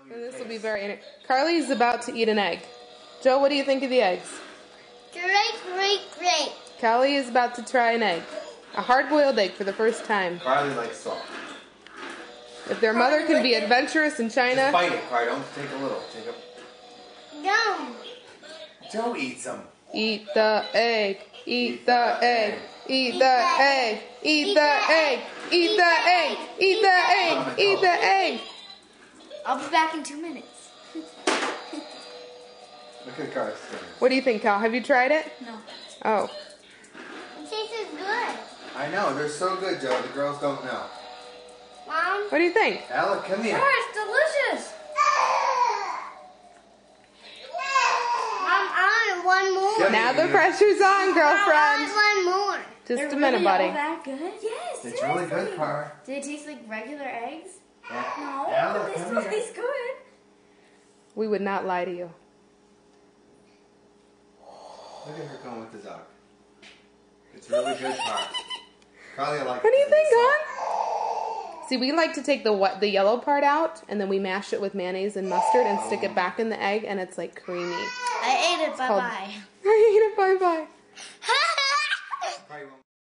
This will be very. Carly's about to eat an egg. Joe, what do you think of the eggs? Great. Callie is about to try an egg. A hard-boiled egg for the first time. Carly likes salt. If their mother can be adventurous in China... Just bite it, Carly. Don't take a little. Take a... Yum. Joe eats them. Eat the egg. Eat the egg. Eat the egg. Eat the egg. Eat the egg. Eat the egg. Eat the egg. I'll be back in 2 minutes. Look at Carly's. What do you think, Cal? Have you tried it? No. Oh. It tastes good. I know. They're so good, Joe. The girls don't know. Mom? What do you think? Alec, come here. Oh, it's delicious. Mom, I want one more. Yummy. Now the pressure's on, girlfriend. I want one more. Just a minute, buddy. All that good? Yes. It's really good, Carly. Did it taste like regular eggs? Yeah. No, Alec, but they come still here. taste good. We would not lie to you. Look at her going with the duck. It's really good, Carly. Carly, I like it. What do you think, hon? See, we like to take the yellow part out, and then we mash it with mayonnaise and mustard and stick it back in the egg, and it's like creamy. I ate it. Bye-bye. I ate it. Bye-bye.